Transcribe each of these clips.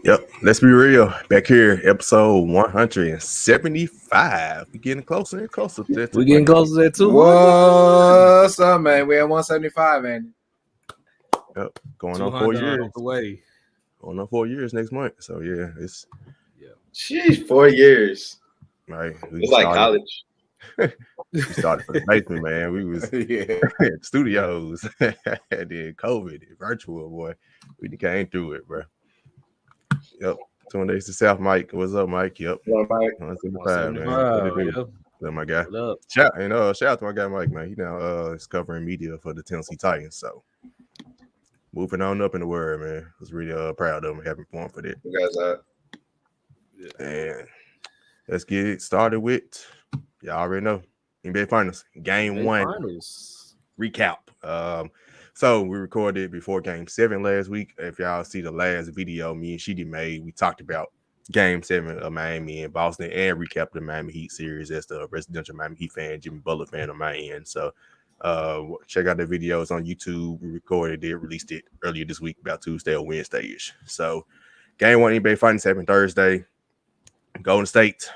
Yep, let's be real. Back here, episode 175. We're getting closer and closer to that. We're getting closer to that 200. What's up, man? We're at 175, man. Yep, going on 4 years. The way. Going on 4 years next month. So yeah, it's Sheesh, 4 years. right. It's like college. We started from the basement, man. We was at studios, and then COVID, virtual, boy. We came through it, bro. Yep. 2 days to South, Mike. What's up, Mike? Yep. What up, Mike? 175, man. What it do? Yep. What's up, my guy? What up? Shout out to my guy Mike, man. He now is covering media for the Tennessee Titans. So moving on up in the world, man. I was really proud of him, having fun for that. You guys are. And let's get it started with y'all already know NBA Finals Game 1 Finals recap. So we recorded before Game 7 last week. If y'all see the last video me and Sheedy made, we talked about Game 7 of Miami and Boston and recapped the Miami Heat series as the residential Miami Heat fan, Jimmy Butler fan on my end. So check out the videos on YouTube. We recorded it, released it earlier this week, about Tuesday or Wednesday-ish. So Game 1 NBA Finals happened Thursday. Golden State,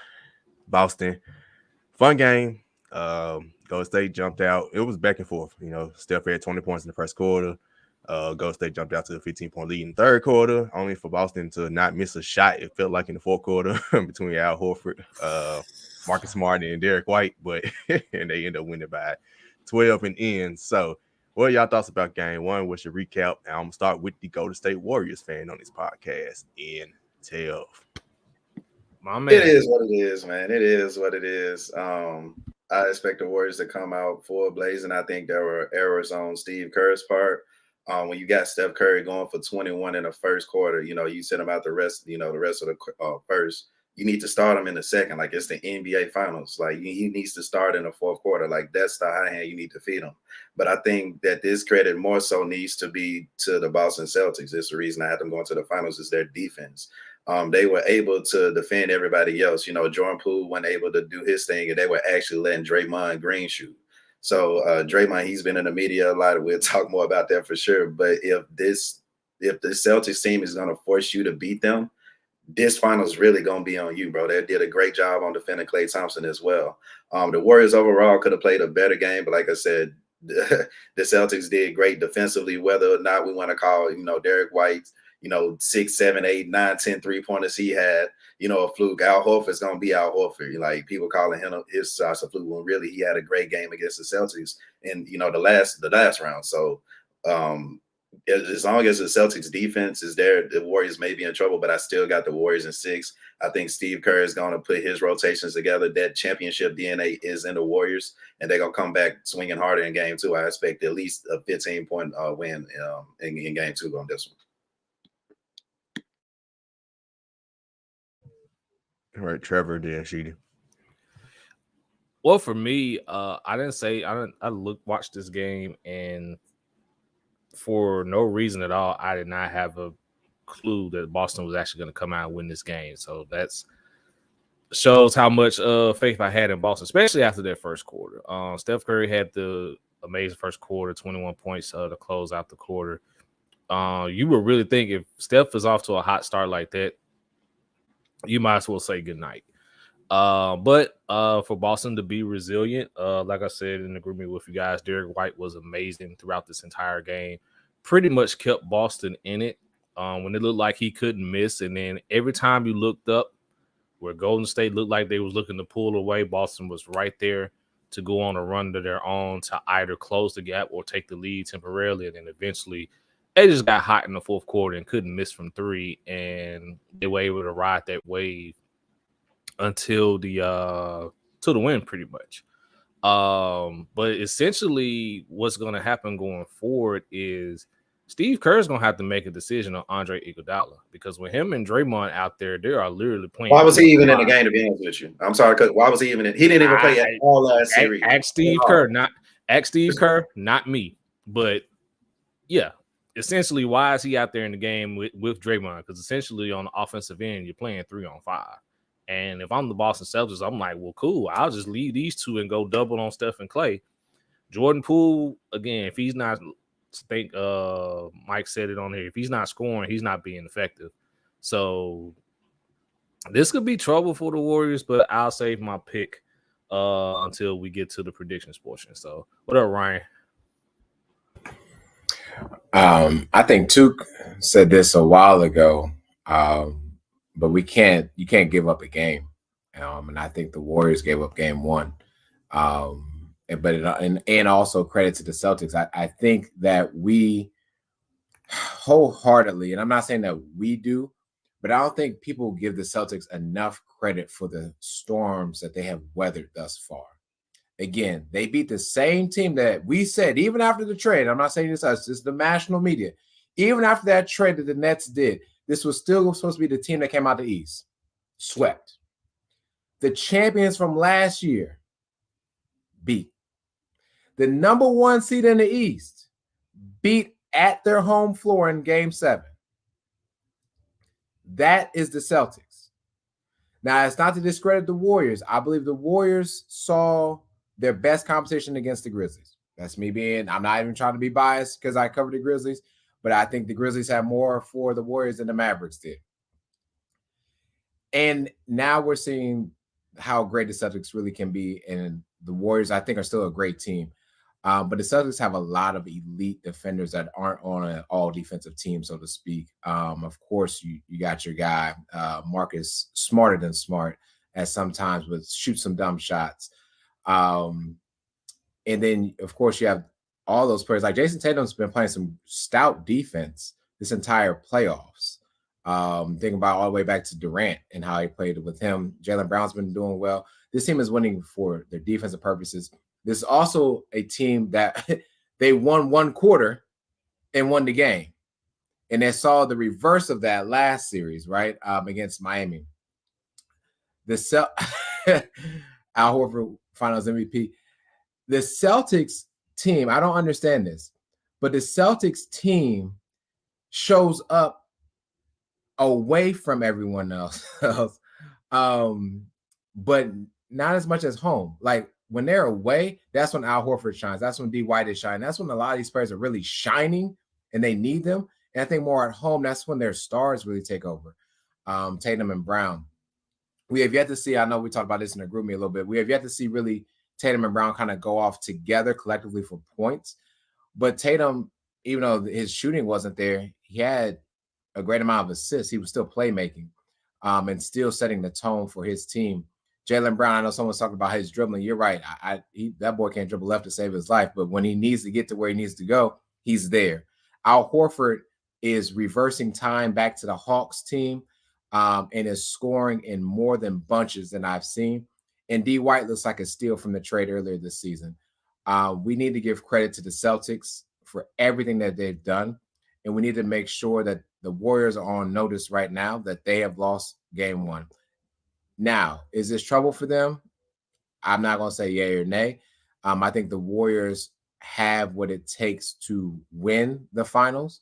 Boston. Fun game. Golden State jumped out. It was back and forth. You know, Steph had 20 points in the first quarter. Golden State jumped out to a 15-point lead in the third quarter, only for Boston to not miss a shot. It felt like in the fourth quarter between Al Horford, Marcus Smart, and Derek White, but and they end up winning by 12 and in. So, what are y'all thoughts about Game 1? What's your recap? And I'm gonna start with the Golden State Warriors fan on this podcast in 12. My man. It is what it is, man. It is what it is. I expect the Warriors to come out full blazing. I think there were errors on Steve Kerr's part. When you got Steph Curry going for 21 in the first quarter, you send him out the rest of the first. You need to start him in the second, like it's the NBA Finals. Like he needs to start in the fourth quarter. Like that's the high hand you need to feed him. But I think that this credit more so needs to be to the Boston Celtics. It's the reason I had them going to the finals is their defense. They were able to defend everybody else. Jordan Poole wasn't able to do his thing, and they were actually letting Draymond Green shoot. So Draymond, he's been in the media a lot. We'll talk more about that for sure. But if the Celtics team is going to force you to beat them, this final's really going to be on you, bro. They did a great job on defending Klay Thompson as well. The Warriors overall could have played a better game, but like I said, the Celtics did great defensively, whether or not we want to call, Derek White, 6, 7, 8, 9, 10 3-pointers he had, a fluke. Al Horford's going to be Al Horford. Like people calling him his shots a fluke when really he had a great game against the Celtics in, the last round. So as long as the Celtics defense is there, the Warriors may be in trouble, but I still got the Warriors in 6. I think Steve Kerr is going to put his rotations together. That championship DNA is in the Warriors, and they're going to come back swinging harder in Game 2. I expect at least a 15-point win in Game 2 on this one. All right, Trevor, then Sheedy. Well, for me, I watched this game, and for no reason at all, I did not have a clue that Boston was actually going to come out and win this game. So that shows how much faith I had in Boston, especially after their first quarter. Steph Curry had the amazing first quarter, 21 points to close out the quarter. You would really think if Steph is off to a hot start like that, you might as well say goodnight. But for Boston to be resilient, like I said in agreement with you guys, Derek White was amazing throughout this entire game. Pretty much kept Boston in it when it looked like he couldn't miss. And then every time you looked up where Golden State looked like they was looking to pull away, Boston was right there to go on a run to their own to either close the gap or take the lead temporarily. And then eventually they just got hot in the fourth quarter and couldn't miss from 3. And they were able to ride that wave until the win pretty much. But essentially what's going to happen going forward is Steve Kerr is going to have to make a decision on Andre Iguodala, because with him and Draymond out there, they are literally playing. Why was he even in the game, to be honest with you? I'm sorry, because why was he even in? He didn't even play at all last series. Ask Steve Kerr, not me. But yeah, essentially, why is he out there in the game with Draymond? Because essentially on the offensive end, you're playing 3-on-5. And if I'm the Boston Celtics, I'm like, well, cool. I'll just leave these two and go double on Steph and Klay. Jordan Poole, again, if he's not, Mike said it on here, if he's not scoring, he's not being effective. So this could be trouble for the Warriors, but I'll save my pick until we get to the predictions portion. So what up, Ryan? I think Tuke said this a while ago, but you can't give up a game. And I think the Warriors gave up game one. And also credit to the Celtics. I think that we wholeheartedly, and I'm not saying that we do, but I don't think people give the Celtics enough credit for the storms that they have weathered thus far. Again, they beat the same team that we said, even after the trade. I'm not saying this us, this is the national media. Even after that trade that the Nets did, this was still supposed to be the team that came out the East. Swept. The champions from last year beat. The number one seed in the East beat at their home floor in Game 7. That is the Celtics. Now, it's not to discredit the Warriors. I believe the Warriors saw their best competition against the Grizzlies. That's me I'm not even trying to be biased because I covered the Grizzlies, but I think the Grizzlies have more for the Warriors than the Mavericks did. And now we're seeing how great the Celtics really can be. And the Warriors, I think, are still a great team. But the Celtics have a lot of elite defenders that aren't on an all-defensive team, so to speak. Of course, you got your guy, Marcus, smarter than smart at sometimes, but shoot some dumb shots. And then, of course, you have all those players. Like Jason Tatum's been playing some stout defense this entire playoffs. Thinking about all the way back to Durant and how he played with him. Jaylen Brown's been doing well. This team is winning for their defensive purposes. This is also a team that they won one quarter and won the game. And they saw the reverse of that last series, right, against Miami. Al Horford Finals MVP. The Celtics team, I don't understand this, but the Celtics team shows up away from everyone else, but not as much as home. Like, when they're away, that's when Al Horford shines. That's when D. White is shining. That's when a lot of these players are really shining and they need them. And I think more at home, that's when their stars really take over. Tatum and Brown. We have yet to see, I know we talked about this in the group me a little bit. We have yet to see really Tatum and Brown kind of go off together collectively for points. But Tatum, even though his shooting wasn't there, he had a great amount of assists. He was still playmaking and still setting the tone for his team. Jaylen Brown, I know someone's talking about his dribbling. You're right. That boy can't dribble left to save his life. But when he needs to get to where he needs to go, he's there. Al Horford is reversing time back to the Hawks team and is scoring in more than bunches than I've seen. And D. White looks like a steal from the trade earlier this season. We need to give credit to the Celtics for everything that they've done. And we need to make sure that the Warriors are on notice right now that they have lost game one. Now, is this trouble for them? I'm not going to say yay or nay. I think the Warriors have what it takes to win the finals.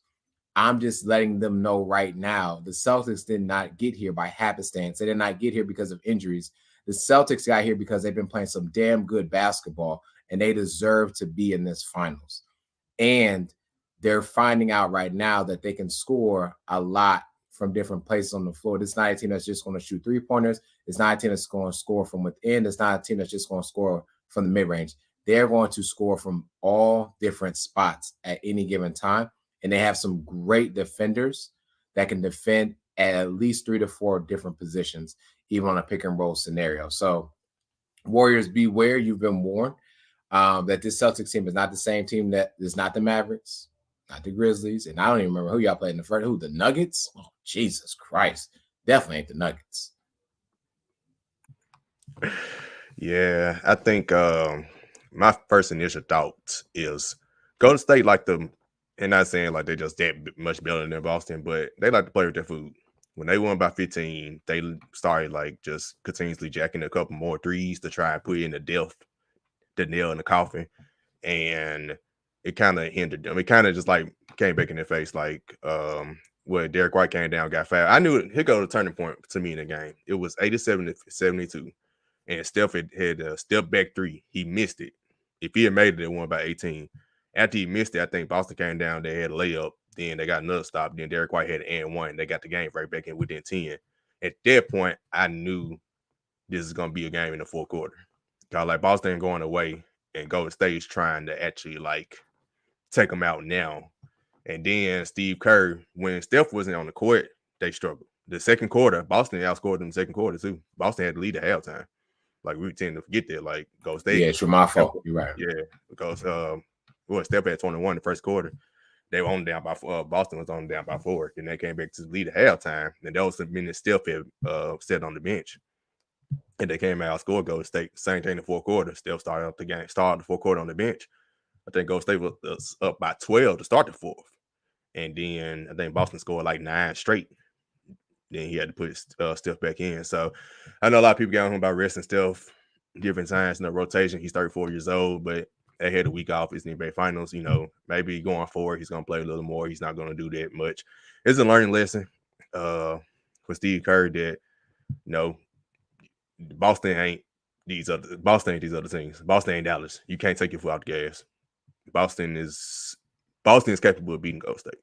I'm just letting them know right now, the Celtics did not get here by happenstance. They did not get here because of injuries. The Celtics got here because they've been playing some damn good basketball, and they deserve to be in this finals. And they're finding out right now that they can score a lot from different places on the floor. This is not a team that's just going to shoot three-pointers. It's not a team that's going to score from within. It's not a team that's just going to score from the mid-range. They're going to score from all different spots at any given time. And they have some great defenders that can defend at least 3 to 4 different positions, even on a pick-and-roll scenario. So, Warriors, beware. You've been warned that this Celtics team is not the same team that is not the Mavericks, not the Grizzlies, and I don't even remember who y'all played in the first. Who, the Nuggets? Oh, Jesus Christ. Definitely ain't the Nuggets. Yeah, I think my first initial thoughts is Golden State like them, and not saying like they're just that much better than Boston, but they like to play with their food. When they won by 15, they started like just continuously jacking a couple more threes to try and put in the nail in the coffin, and it kind of hindered them. It kind of just like came back in their face, like where Derek White came down, got fouled. I knew it. Here go the turning point to me in the game. It was 87-72, and Steph had a step back three. He missed it. If he had made it, they won by 18. After he missed it, I think Boston came down. They had a layup. Then they got another stop. Then Derek White had an and one. They got the game right back in within 10. At that point, I knew this is gonna be a game in the fourth quarter. Cause like Boston going away and Golden State's trying to actually like take them out now. And then Steve Kerr, when Steph wasn't on the court, they struggled. The second quarter, Boston outscored them the second quarter too. Boston had to lead at halftime. Like we tend to forget that. Like Golden State. Yeah, it's my fault. You're right. Yeah, because Steph had 21 the first quarter. They were only down by Boston was only down by 4. Then they came back to the lead at halftime. And that was the minute Steph had sat on the bench. And they came out, scored Golden State. Same thing in the fourth quarter. Steph started the fourth quarter on the bench. I think Golden State was up by 12 to start the fourth. And then I think Boston scored like 9 straight. Then he had to put Steph back in. So I know a lot of people got on him about resting Steph, different times in the rotation. He's 34 years old, but they had a week off. It's the NBA Finals. You know, maybe going forward, he's going to play a little more. He's not going to do that much. It's a learning lesson for Steve Kerr that, you know, Boston ain't these other teams. Boston ain't Dallas. You can't take your foot off the gas. Boston is capable of beating Golden State.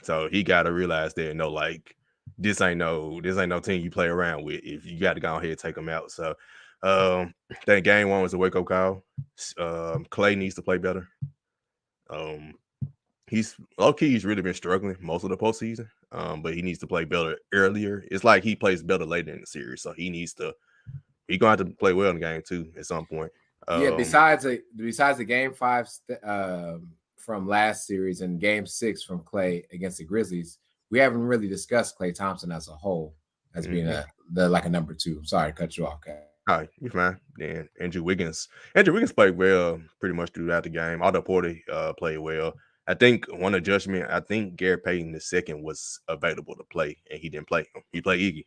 So he got to realize that, like, this ain't no team you play around with. If you got to go ahead and take them out. So I think game 1 was a wake-up call. Clay needs to play better. He's really been struggling most of the postseason. But he needs to play better earlier. It's like he plays better later in the series. So he's gonna have to play well in game 2 at some point. Besides the game 5 from last series and game 6 from Clay against the Grizzlies, we haven't really discussed Klay Thompson as a whole as being a number 2. I'm sorry to cut you off, okay. All right, you're fine. Then Andrew Wiggins played well pretty much throughout the game. Otto Porter played well. I think one adjustment, Gary Payton II was available to play, and he didn't play him. He played Iggy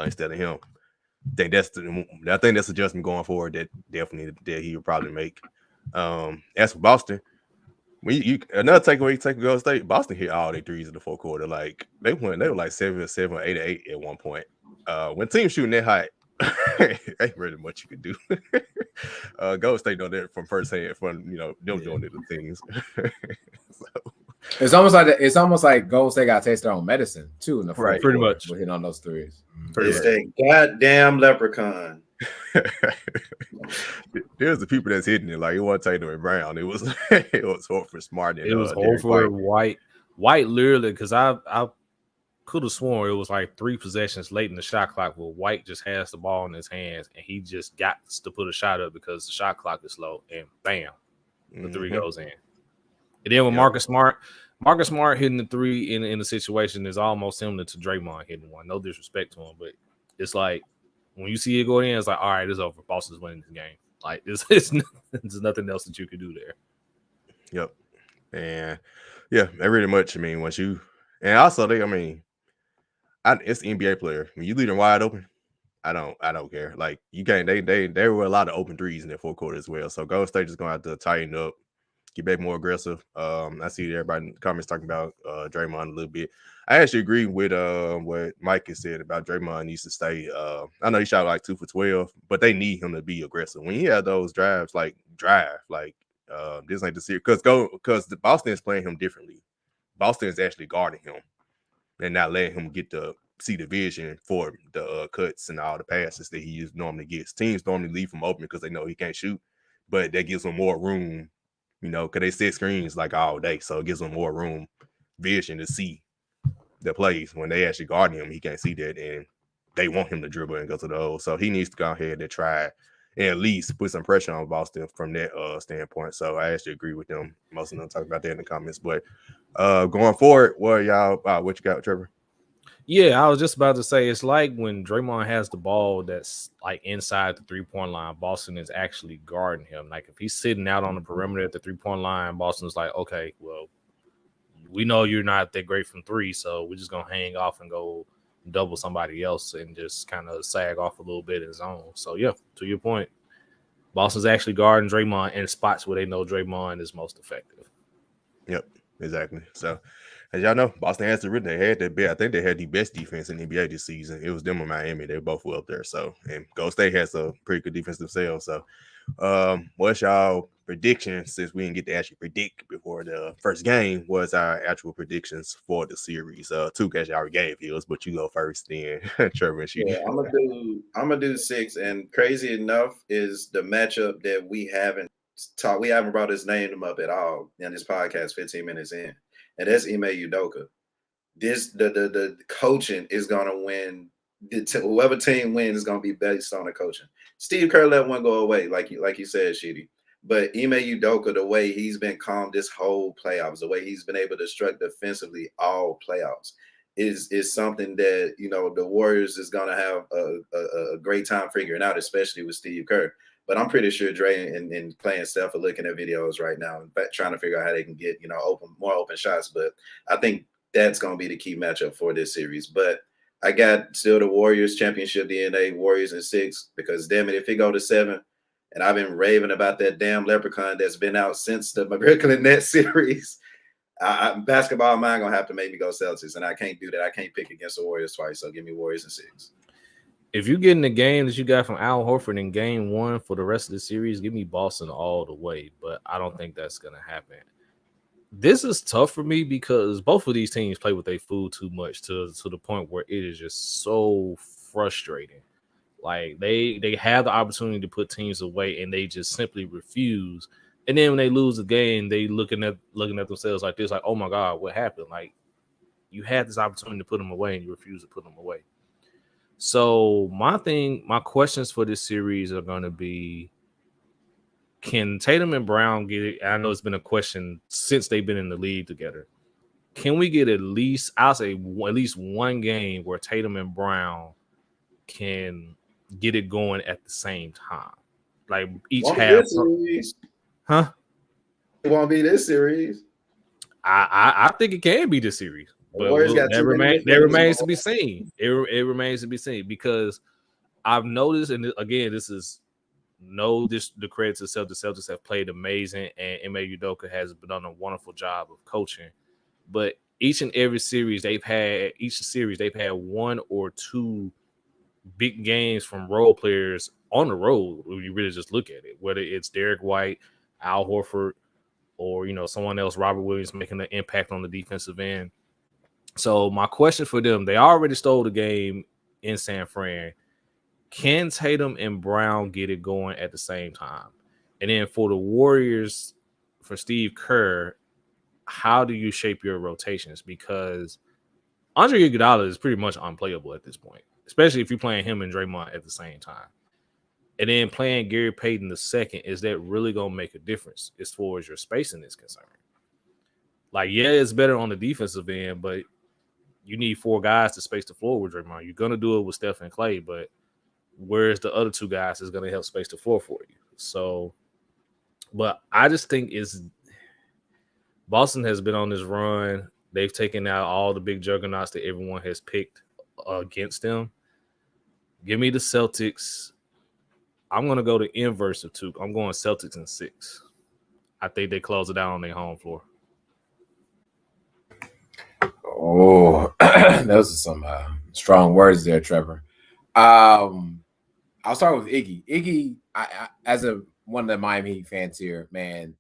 instead of him. I think that's adjustment going forward that definitely that he would probably make. As for Boston, another takeaway you take Golden State, Boston hit all their threes in the fourth quarter. Like they were like 7-7 or 8-8 at one point. When teams shooting that high, ain't really much you can do. Golden State know that from firsthand from them doing little things. So. It's almost like Golden State got to taste their own medicine too in the fourth pretty much with hitting on those threes. It's a goddamn leprechaun. There's the people that's hitting it. Like it wasn't Tatum and Brown. It was Horford, Smart. And, it was Horford, White literally, because I could have sworn it was like 3 possessions late in the shot clock where White just has the ball in his hands and he just got to put a shot up because the shot clock is slow, and bam, the 3 goes in. And then with Marcus Smart hitting the 3 in the situation is almost similar to Draymond hitting one. No disrespect to him, but it's like when you see it go in, it's like, all right, it's over. Boston's winning this game. Like there's nothing else that you can do there. Yep. And yeah, pretty much. I mean, once you and also it's the NBA player. When you leave them wide open, I don't care. Like you can't. There were a lot of open threes in that fourth quarter as well. So Golden State is going to have to tighten up, get back more aggressive. I see everybody in the comments talking about Draymond a little bit. I actually agree with what Mike has said about Draymond needs to stay. I know he shot like 2 for 12, but they need him to be aggressive. When he had those drives, this ain't the series because the Boston is playing him differently. Boston is actually guarding him and not letting him get to see the vision for the cuts and all the passes that he normally gets. Teams normally leave him open because they know he can't shoot, but that gives him more room. Because they set screens like all day, so it gives them more room, vision to see the plays. When they actually guard him, he can't see that, and they want him to dribble and go to the hole. So he needs to go ahead and try and at least put some pressure on Boston from that standpoint. So I actually agree with them. Most of them talk about that in the comments. But going forward, what you got, Trevor? Yeah, I was just about to say, it's like when Draymond has the ball that's like inside the 3-point line, Boston is actually guarding him. Like if he's sitting out on the perimeter at the 3-point line, Boston's like, okay, well, we know you're not that great from 3, so we're just going to hang off and go double somebody else and just kind of sag off a little bit in zone. So, yeah, to your point, Boston's actually guarding Draymond in spots where they know Draymond is most effective. Yep, exactly. So, as y'all know, Boston has I think they had the best defense in the NBA this season. It was them and Miami. They both were up there. So, and Golden State has a pretty good defense themselves. So, what's y'all predictions, since we didn't get to actually predict before the first game, was our actual predictions for the series. Tuke actually already gave his, but you go first, then Trevor and Sheedy. Yeah, I'm gonna do 6. And crazy enough is the matchup that we haven't brought his name up at all in this podcast 15 minutes in. And that's Ime Udoka. The coaching is gonna win. Whoever team wins is gonna be based on the coaching. Steve Kerr let one go away, like you said, Sheedy. But Ime Udoka, the way he's been calm this whole playoffs, the way he's been able to struck defensively all playoffs, is something that the Warriors is gonna have a great time figuring out, especially with Steve Kerr. But I'm pretty sure Dre and Clay and Steph are looking at videos right now and trying to figure out how they can get more open shots. But I think that's going to be the key matchup for this series. But I got still the Warriors championship DNA, Warriors in 6, because damn it, if it go to 7, and I've been raving about that damn leprechaun that's been out since the Brooklyn Nets series, basketball mind going to have to make me go Celtics, and I can't do that. I can't pick against the Warriors twice, so give me Warriors in 6. If you get in the game that you got from Al Horford in game 1 for the rest of the series, give me Boston all the way, but I don't think that's going to happen. This is tough for me because both of these teams play with their food too much to the point where it is just so frustrating. Like they have the opportunity to put teams away and they just simply refuse. And then when they lose the game, they looking at themselves like this, like, oh my God, what happened? Like, you had this opportunity to put them away and you refuse to put them away. So my questions for this series are going to be, can Tatum and Brown get it? I know it's been a question since they've been in the league together. Can we get at least one game where Tatum and Brown can get it going at the same time? Like each half. Huh? It won't be this series. I think it can be this series. But that remains to be seen. It remains to be seen because I've noticed, and again, this is the credit to Celtics. The Celtics have played amazing, and Ime Udoka has done a wonderful job of coaching. But each and every series they've had one or two big games from role players on the road. When you really just look at it, whether it's Derek White, Al Horford, or someone else, Robert Williams, making an impact on the defensive end. So my question for them, they already stole the game in San Fran. Can Tatum and Brown get it going at the same time? And then for the Warriors, for Steve Kerr, how do you shape your rotations? Because Andre Iguodala is pretty much unplayable at this point, especially if you're playing him and Draymond at the same time. And then playing Gary Payton II, is that really going to make a difference as far as your spacing is concerned? Like, yeah, it's better on the defensive end, but you need 4 guys to space the floor with Draymond. You're going to do it with Steph and Clay, but where's the other 2 guys that's going to help space the floor for you? So, but I just think Boston has been on this run. They've taken out all the big juggernauts that everyone has picked against them. Give me the Celtics. I'm going to go the inverse of 2. I'm going Celtics in 6. I think they close it out on their home floor. Oh, those are some strong words there, Trevor. I'll start with Iggy. Iggy, as one of the Miami Heat fans here, man,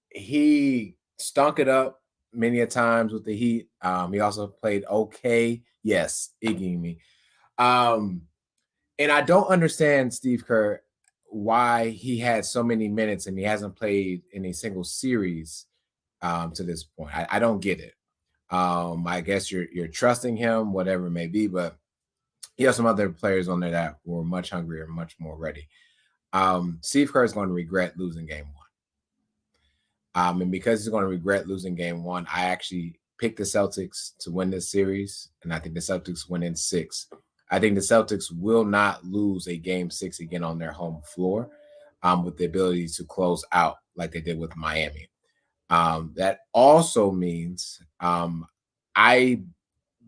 he stunk it up many a times with the Heat. He also played okay. Yes, Iggy me. And I don't understand Steve Kerr, why he had so many minutes and he hasn't played in a single series to this point. I don't get it. I guess you're trusting him, whatever it may be, but he has some other players on there that were much hungrier, much more ready. Steve Kerr is going to regret losing game 1. And because he's going to regret losing game 1, I actually picked the Celtics to win this series, and I think the Celtics win in 6. I think the Celtics will not lose a game 6 again on their home floor with the ability to close out like they did with Miami. That also means I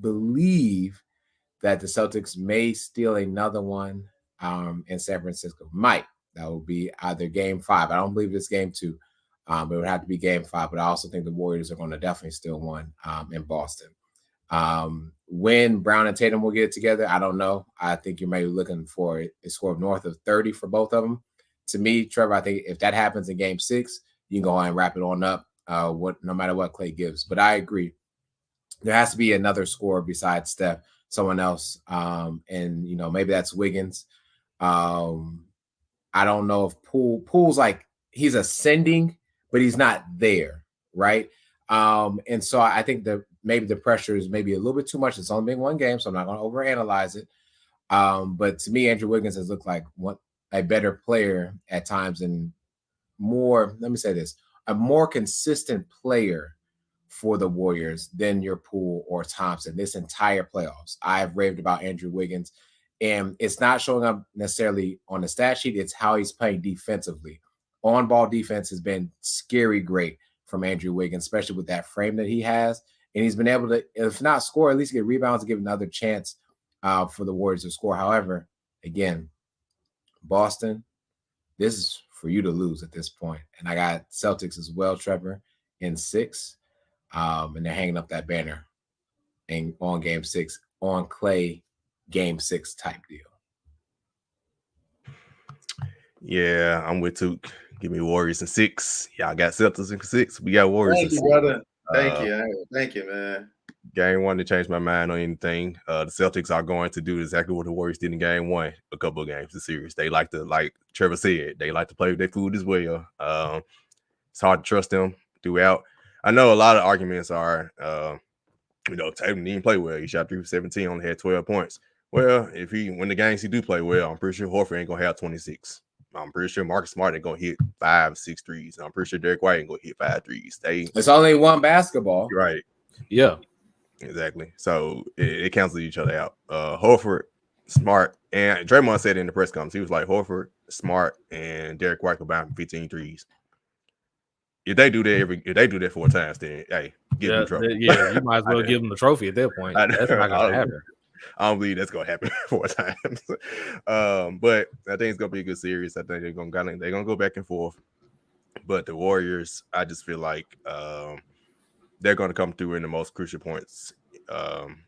believe that the Celtics may steal another one in San Francisco. Might. That will be either game 5. I don't believe it's game 2. It would have to be game 5. But I also think the Warriors are going to definitely steal one in Boston. When Brown and Tatum will get it together, I don't know. I think you may be looking for a score north of 30 for both of them to me, Trevor, I think if that happens in Game 6, you can go ahead and wrap it on up. No matter what Clay gives, but I agree. There has to be another scorer besides Steph, someone else, and maybe that's Wiggins. I don't know if Poole's like he's ascending, but he's not there, right? And so I think that maybe the pressure is maybe a little bit too much. It's only been one game, so I'm not going to overanalyze it. But to me, Andrew Wiggins has looked like a better player at times and more. Let me say this: a more consistent player for the Warriors than your Poole or Thompson this entire playoffs. I've raved about Andrew Wiggins, and it's not showing up necessarily on the stat sheet. It's how he's playing defensively. On-ball defense has been scary great from Andrew Wiggins, especially with that frame that he has. And he's been able to, if not score, at least get rebounds and give another chance for the Warriors to score. However, again, Boston, this is for you to lose at this point. And I got Celtics as well, Trevor, in 6. And they're hanging up that banner on Game 6 on Clay, Game 6 type deal. Yeah, I'm with Took. Give me Warriors in 6. Y'all got Celtics in 6. We got Warriors Thank in you, 6. brother. Thank you, man. Game 1 to change my mind on anything. The Celtics are going to do exactly what the Warriors did in Game 1. A couple of games of series. They like Trevor said, they like to play with their food as well. It's hard to trust them throughout. I know a lot of arguments are, Tatum didn't play well. He shot 3 for 17, only had 12 points. Well, when the games he do play well, I'm pretty sure Horford ain't gonna have 26. I'm pretty sure Marcus Smart ain't gonna hit 5, 6 threes. I'm pretty sure Derek White ain't gonna hit 5 threes. It's only one basketball, right? Yeah, exactly. So it cancels each other out. Horford, Smart, and Draymond said in the press conference, he was like Horford, Smart, and Derek White combined for 15 threes. If they do that 4 times, then hey, give them trouble. Yeah, you might as well give them the trophy at that point. That's not gonna happen. I don't believe that's gonna happen 4 times. But I think it's gonna be a good series. I think they're gonna go back and forth. But the Warriors, I just feel like they're gonna come through in the most crucial points,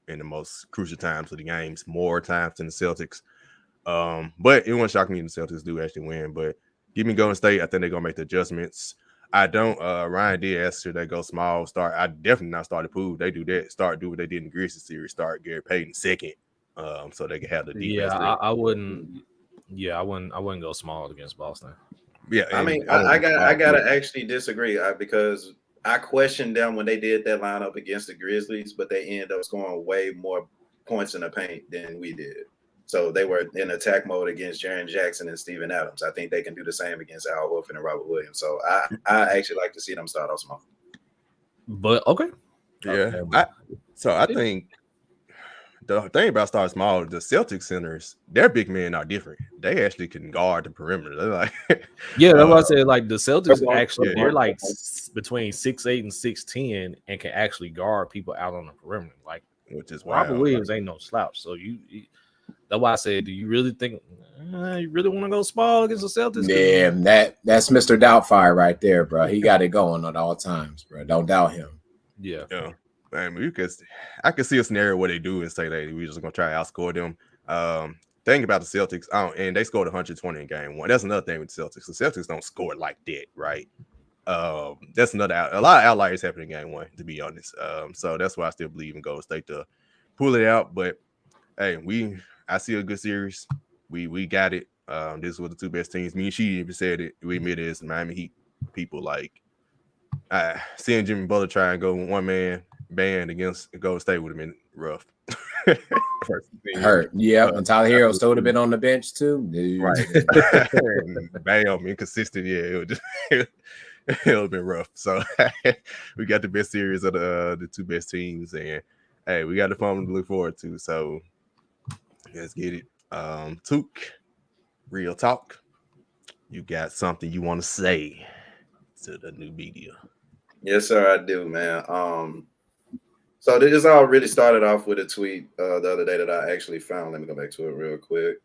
in the most crucial times of the games, more times than the Celtics. But it won't shock me if the Celtics do actually win. But give me Golden State. I think they're gonna make the adjustments. I don't. Ryan did ask should they go small. I definitely not start to Poole. They do that. Do what they did in the Grizzlies series. Start Gary Payton second, so they can have the defense. Yeah, I wouldn't. Yeah, I wouldn't go small against Boston. Yeah, I mean, I gotta actually disagree because I questioned them when they did that lineup against the Grizzlies, but they ended up scoring way more points in the paint than we did. So they were in attack mode against Jaren Jackson and Steven Adams. I think they can do the same against Al Horford and Robert Williams. So I actually like to see them start off small. But okay. Yeah. I think the thing about starting small, the Celtics centers, their big men are different. They actually can guard the perimeter. They're like, yeah, that's what I said. Like the Celtics actually, they're like between 6'8" and 6'10" and can actually guard people out on the perimeter. Like, which is Robert Williams ain't no slouch. So that's why I said, do you really think you really want to go small against the Celtics? Yeah, that's Mr. Doubtfire right there, bro. He got it going at all times, bro. Don't doubt him. Yeah. I mean, I could see a scenario where they do and say that we're just gonna try to outscore them. Thing about the Celtics, and they scored 120 in Game 1. That's another thing with the Celtics. The Celtics don't score like that, right? That's a lot of outliers happen in Game 1, to be honest. So that's why I still believe in Golden State to pull it out. But hey, I see a good series. We got it. This was the 2 best teams. Me and she even said it. We admit it as Miami Heat people. Like seeing Jimmy Butler try and go one man band against Golden State would have been rough. Hurt. Yeah, and Tyler Hero still would have been on the bench too. Right. Bam, inconsistent. Yeah, it would just it would have been rough. So we got the best series of the 2 best teams, and hey, we got the fun to look forward to. So let's get it. Took, real talk. You got something you want to say to the new media? Yes, sir, I do, man. So this all really started off with a tweet the other day that I actually found. Let me go back to it real quick.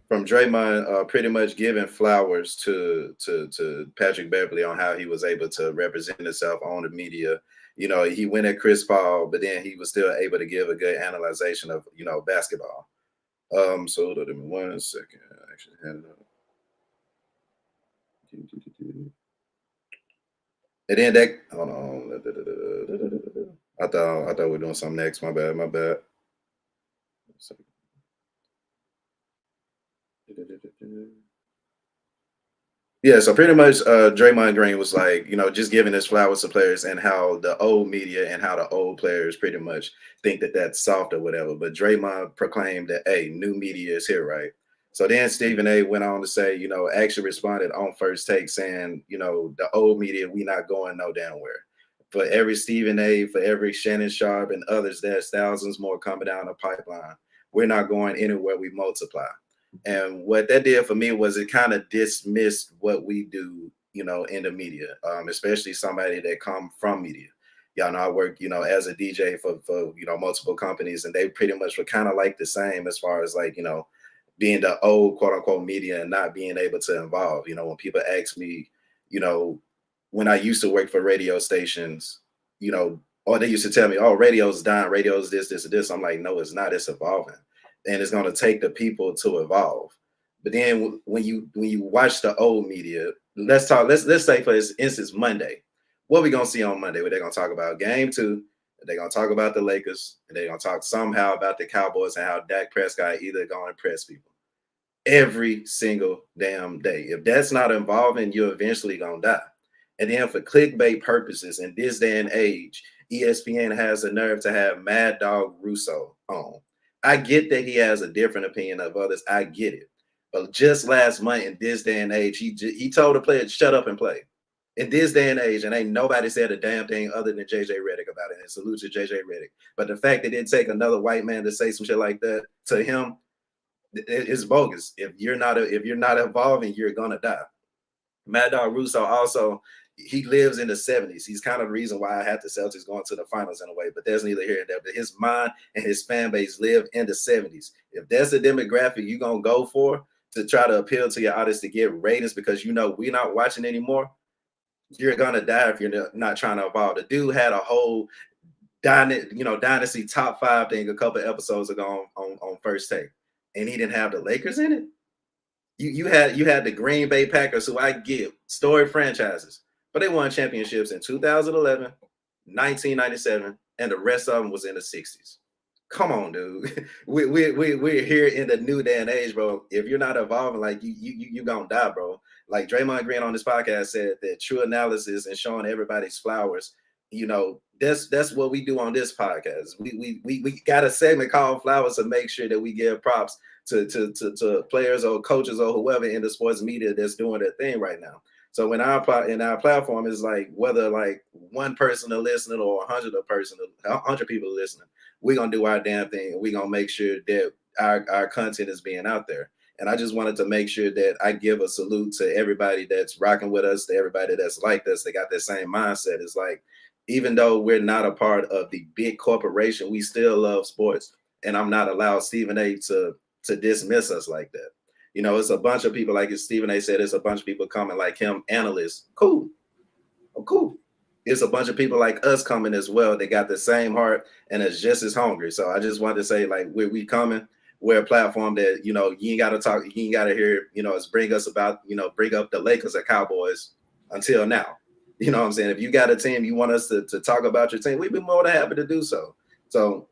From Draymond, pretty much giving flowers to Patrick Beverley on how he was able to represent himself on the media. You know, he went at Chris Paul, but then he was still able to give a good analyzation of, basketball. So hold on 1 second. I actually had it up. And then that, hold on. I thought we were doing something next. My bad. Yeah, so pretty much Draymond Green was like, just giving his flowers to players and how the old media and how the old players pretty much think that that's soft or whatever. But Draymond proclaimed that, hey, new media is here, right? So then Stephen A went on to say, actually responded on First Take saying, the old media, we not going no damn where. For every Stephen A, for every Shannon Sharp and others, there's thousands more coming down the pipeline. We're not going anywhere, we multiply. And what that did for me was it kind of dismissed what we do, in the media, especially somebody that come from media. Y'all know I work, as a DJ for multiple companies, and they pretty much were kind of like the same as far as like, being the old quote unquote media and not being able to involve. When people ask me, when I used to work for radio stations, or they used to tell me, oh, radio's dying, radio's this, or this. I'm like, no, it's not, it's evolving. And it's going to take the people to evolve. But then when you watch the old media, let's say for instance Monday, what we gonna see on Monday? Where they're gonna talk about game 2, they're gonna talk about the Lakers, and they're gonna talk somehow about the Cowboys and how Dak Prescott either gonna impress people every single damn day. If that's not involving, you're eventually gonna die. And then for clickbait purposes in this day and age, ESPN has the nerve to have Mad Dog Russo on. I get that he has a different opinion of others. I get it. But just last month in this day and age, he told the player, shut up and play. In this day and age, and ain't nobody said a damn thing other than JJ Redick about it. And salute to JJ Redick. But the fact that it take another white man to say some shit like that to him, it's bogus. If you're not evolving, you're gonna die. Mad Dog Russo also, he lives in the 70s. He's kind of the reason why I had the Celtics going to the finals in a way, but there's neither here nor there. But his mind and his fan base live in the 70s. If that's the demographic you're going to go for to try to appeal to your audience to get ratings because we're not watching anymore, you're going to die if you're not trying to evolve. The dude had a whole dynasty top 5 thing a couple of episodes ago on First Take, and he didn't have the Lakers in it. You had the Green Bay Packers, who I give storied franchises, but they won championships in 2011, 1997, and the rest of them was in the 60s. Come on, dude. We're here in the new day and age, bro. If you're not evolving, like you gonna die, bro. Like Draymond Green on this podcast said that true analysis and showing everybody's flowers, that's what we do on this podcast. We got a segment called Flowers to make sure that we give props to players or coaches or whoever in the sports media that's doing their thing right now. So in our platform is like whether like one person are listening or 100 people are listening, we're gonna do our damn thing and we're gonna make sure that our content is being out there. And I just wanted to make sure that I give a salute to everybody that's rocking with us, to everybody that's like us, they got that same mindset. It's like, even though we're not a part of the big corporation, we still love sports. And I'm not allowed Stephen A to dismiss us like that. It's a bunch of people, like Stephen A said, it's a bunch of people coming like him, analysts. Cool. Oh, cool. It's a bunch of people like us coming as well. They got the same heart and is just as hungry. So I just wanted to say, like, we coming. We're a platform that, you ain't got to talk, you ain't got to hear, us bring us about, bring up the Lakers or Cowboys until now. You know what I'm saying? If you got a team, you want us to talk about your team, we'd be more than happy to do so. So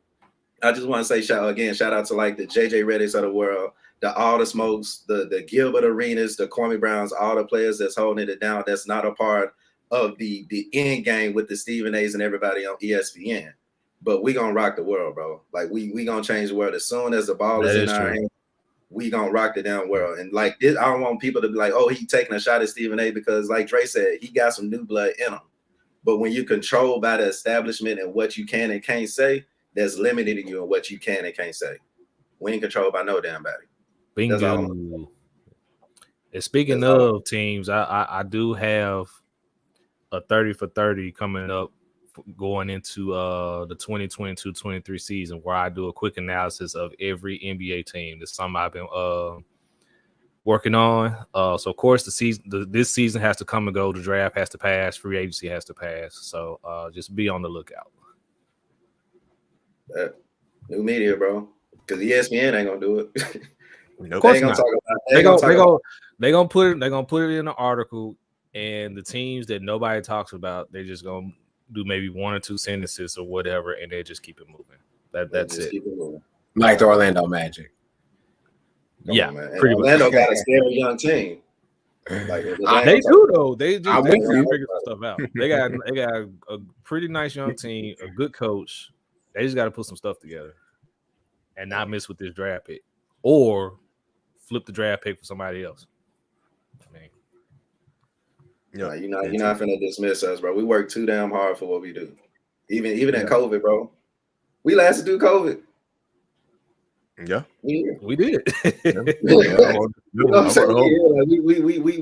I just want to say shout out to like the JJ Reddicks of the world, the All the Smokes, the Gilbert Arenas, the Kwame Browns, all the players that's holding it down. That's not a part of the end game with the Stephen A's and everybody on ESPN. But we gonna rock the world, bro. Like we gonna change the world as soon as the ball is in our hands. We gonna rock the damn world. And like this, I don't want people to be like, oh, he taking a shot at Stephen A, because like Dre said, he got some new blood in him. But when you're controlled by the establishment and what you can and can't say, that's limiting you in what you can and can't say. We ain't controlled by no damn body. Bingo. And speaking of teams, I do have a 30 for 30 coming up going into the 2022-23 season, where I do a quick analysis of every NBA team. That's something I've been working on. So of course this season has to come and go. The draft has to pass. Free agency has to pass. So just be on the lookout. New media, bro. Because ESPN ain't gonna do it. Nope. Of course They ain't not. gonna talk about. They gonna put it in an article, and the teams that nobody talks about, they just gonna do maybe one or two sentences or whatever, and they just keep it moving. That's it. Like the Orlando Magic. Come Yeah, on, man. And pretty much. Orlando got a scary young team. Like They do though. They just I'm they with gotta you. figure some stuff out. They got a pretty nice young team, a good coach. They just got to put some stuff together and not miss with this draft pick, or flip the draft pick for somebody else. I mean, Nah, you're not finna dismiss us, bro. We work too damn hard for what we do. Even in COVID, bro. We lasted through COVID. Yeah, we did. You know what I'm saying?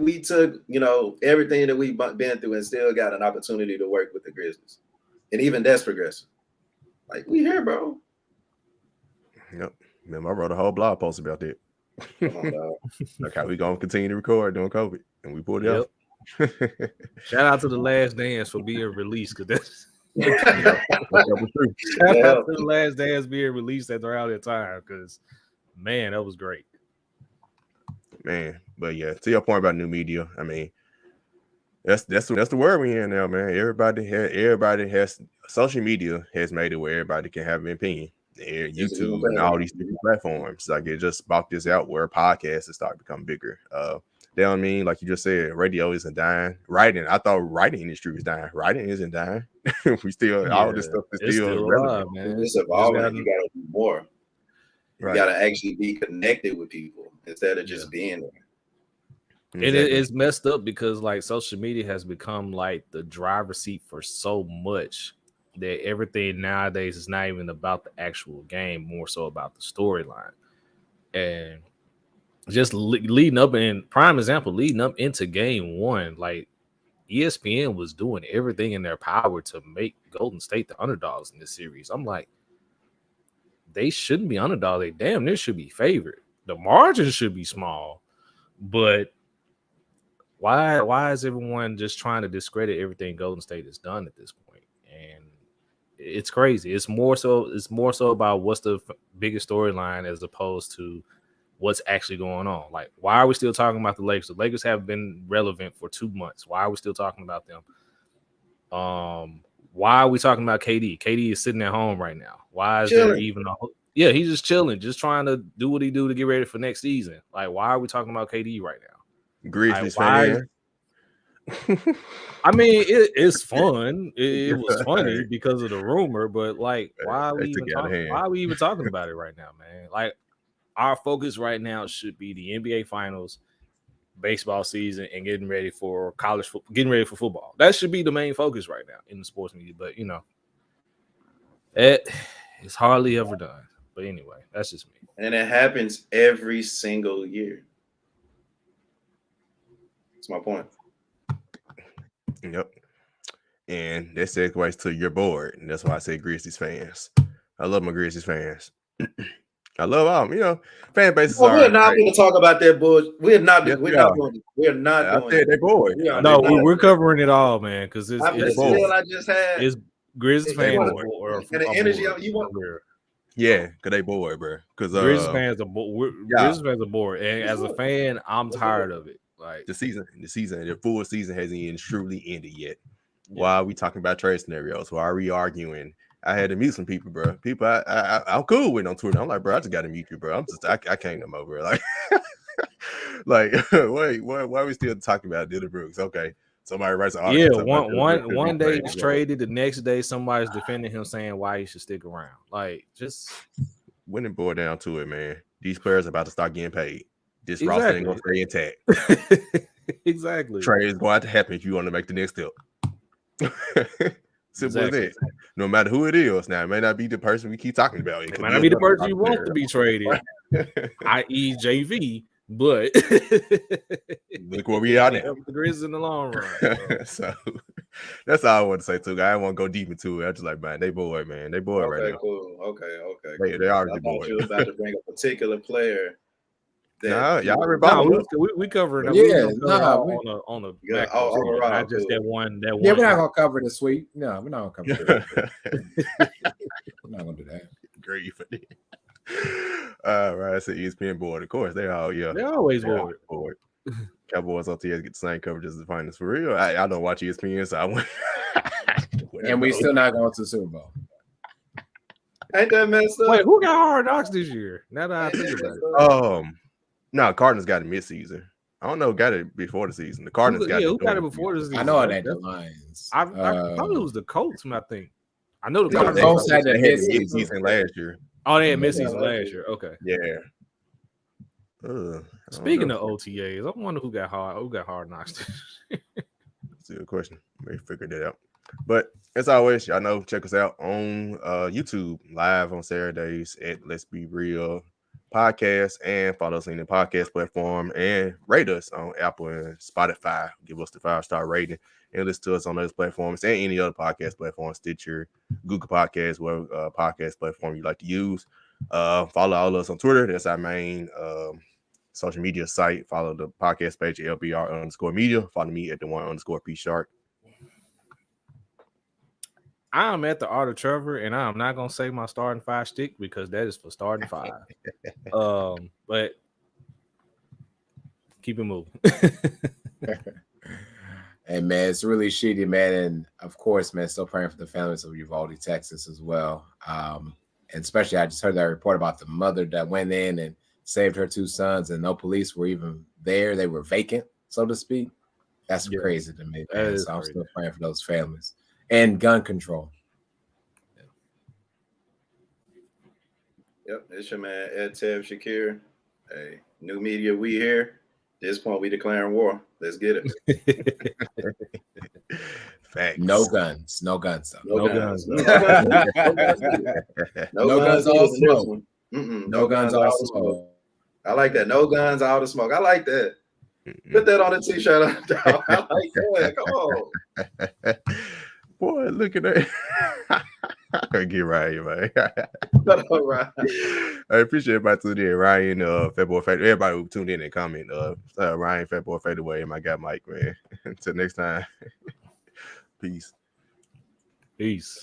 We took, everything that we've been through and still got an opportunity to work with the Grizzlies. And even that's progressive. Like, we here, bro. Yep. Man, I wrote a whole blog post about that. Come on, dog. Like how we gonna continue to record during COVID, and we pulled it off. Shout out to The Last Dance for being released, because that's That was true. shout out to The Last Dance being released at around that time, because man, that was great. Man, but yeah, to your point about new media, I mean, that's the word we in now, man. Everybody has social media has made it where everybody can have an opinion. YouTube and all these different platforms, like it just sparked this out where podcasts is starting to become bigger. They don't mean, like you just said, radio isn't dying. Writing, I thought writing industry was dying. Writing isn't dying. We still all this stuff is still relevant. Man. It's evolving. You gotta do more. You gotta actually be connected with people instead of just being there. And it's messed up because like social media has become like the driver's seat for so much that everything nowadays is not even about the actual game, more so about the storyline. And just leading up, in prime example, leading up into game one, like ESPN was doing everything in their power to make Golden State the underdogs in this series. I'm like, they shouldn't be underdogs. They damn near should be favored. The margin should be small, but why is everyone just trying to discredit everything Golden State has done at this point? And it's crazy. It's more so about what's the biggest storyline as opposed to what's actually going on. Like, why are we still talking about the Lakers? The Lakers have been relevant for 2 months. Why are we still talking about them? Why are we talking about KD? KD is sitting at home right now. Why is there even a he's just chilling, just trying to do what he do to get ready for next season. Like, why are we talking about KD right now? Grizzlies fan. I mean, it's fun. It was funny because of the rumor, but like, why are we even talking about it right now, man? Like, our focus right now should be the NBA Finals, baseball season, and getting ready for football. That should be the main focus right now in the sports media. But it's hardly ever done. But anyway, that's just me. And it happens every single year. That's my point. Yep. And that segues to your board. And that's why I say Grizzlies fans. I love my Grizzlies fans. I love all, fan bases. We're not going to talk about that bullshit. We're not doing it. I said they're bored. No, we're covering it all, man, because it's Grizzlies fans and the energy you want. Yeah, because they bored, bro. Because Grizzlies fans are bored. Grizzlies fans are bored. And as a fan, I'm tired of it. Like the full season hasn't even truly ended yet. Why are we talking about trade scenarios? Why are we arguing? I had to mute some people, bro. People I'm cool with on Twitter. I'm like, bro, I just got to mute you, bro. I can't no more, bro. Like, wait, why are we still talking about Dylan Brooks? Okay, somebody writes an article. Yeah, one day he's traded. The next day, somebody's defending him, saying why he should stick around. Like, just when it boiled down to it, man. These players are about to start getting paid. This roster ain't gonna stay intact. Exactly. Trade is going to happen if you want to make the next step. Simple as that. No matter who it is. Now, it may not be the person we keep talking about. It might not be the person you want to be traded, i.e. JV, but look where we are now. The Grizzlies in the long run. So that's all I want to say too. I don't want to go deep into it. I just like, man, they bored, man. They bored right now. Cool. Okay. They already bored. You were about to bring a particular player. Y'all we covered it. Yeah, on the back. Not just that one. Yeah, we're not gonna cover the sweep. No, we're not gonna cover it. We're not gonna do that. Great for Right. I said ESPN board. Of course, they all They're always they're bored. bored. Cowboys on TS get the same coverage as the finals for real. I don't watch ESPN, so I went. And we still not going to the Super Bowl. Ain't that messed up? Wait, who got Hard Knocks this year? Now that I think about it. No, Cardinals got it mid-season. I don't know who got it before the season. The Cardinals got it. Who got it before the season? I know it ain't the Lions. I thought it was the Colts, I think. I know the No, Cardinals. the Colts had the mid-season last year. Oh, they had mid-season last year. Okay. Yeah. Speaking of OTAs, I wonder who got hard knocks. That's a good question. We figured that out. But as always, y'all know, check us out on YouTube live on Saturdays at Let's Be Real Podcast, and follow us in the podcast platform and rate us on Apple and Spotify. Give us the 5-star rating and listen to us on those platforms and any other podcast platforms, Stitcher, Google Podcasts, whatever podcast platform you like to use. Follow all of us on Twitter. That's our main social media site. Follow the podcast page at LBR_media. Follow me at @1_P Shark. I'm at the Art of Trevor, and I'm not gonna say my starting 5 stick because that is for starting 5. But keep it moving. Hey man, it's really shitty, man. And of course, man, still praying for the families of Uvalde, Texas as well. And especially I just heard that report about the mother that went in and saved her 2 sons, and no police were even there. They were vacant, so to speak. That's crazy to me, man. So I'm still praying for those families. And gun control. Yep, it's your man Ed Tev Shakir. Hey, new media, we here. At this point, we declaring war. Let's get it. Facts. No guns. No guns. No guns. No guns, all smoke. No guns, all smoke. I like that. No guns, all the smoke. I like that. Put that on a t-shirt. I like that. Come on. Boy, look at that. Get right here, man. All right. I appreciate everybody tuning in. Ryan, February Fade. Everybody who tuned in and comment. Ryan, February Fade away, and my guy Mike, man. Until next time. Peace. Peace.